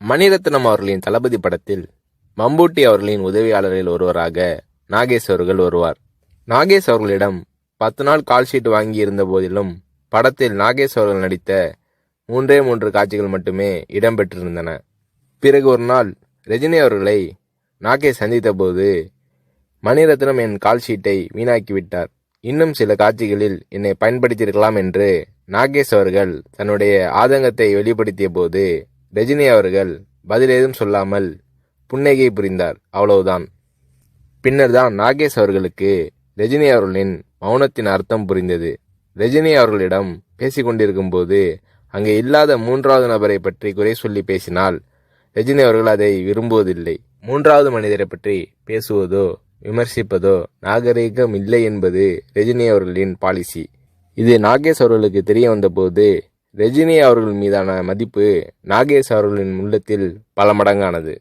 மணிரத்னம் அவர்களின் தளபதி படத்தில் மம்பூட்டி அவர்களின் உதவியாளரில் ஒருவராக நாகேஷ் அவர்கள் வருவார். நாகேஷ் அவர்களிடம் 10 நாள் கால்ஷீட் வாங்கி இருந்த போதிலும் படத்தில் நாகேஷ் அவர்கள் நடித்த 3 காட்சிகள் மட்டுமே இடம்பெற்றிருந்தன. பிறகு ஒரு நாள் ரஜினி அவர்களை நாகேஷ் சந்தித்த போது, மணிரத்னம் என் கால்ஷீட்டை வீணாக்கிவிட்டார், இன்னும் சில காட்சிகளில் என்னை பயன்படுத்தியிருக்கலாம் என்று நாகேஷ் அவர்கள் தன்னுடைய ஆதங்கத்தை வெளிப்படுத்திய போது, ரஜினி அவர்கள் பதில் ஏதும் சொல்லாமல் புன்னகை புரிந்தார். அவ்வளவுதான். பின்னர் தான் நாகேஷ் அவர்களுக்கு ரஜினி அவர்களின் மௌனத்தின் அர்த்தம் புரிந்தது. ரஜினி அவர்களிடம் பேசிக்கொண்டிருக்கும் போது அங்கே இல்லாத 3வது நபரை பற்றி குறை சொல்லி பேசினால் ரஜினி அவர்கள் அதை விரும்புவதில்லை. 3வது மனிதரை பற்றி பேசுவதோ விமர்சிப்பதோ நாகரீகம் இல்லை என்பது ரஜினி அவர்களின் பாலிசி. இது நாகேஷ் அவர்களுக்கு தெரிய வந்தபோது ரஜினி அவர்கள் மீதான மதிப்பு நாகேஷ் அவர்களின் உள்ளத்தில் பல மடங்கானது.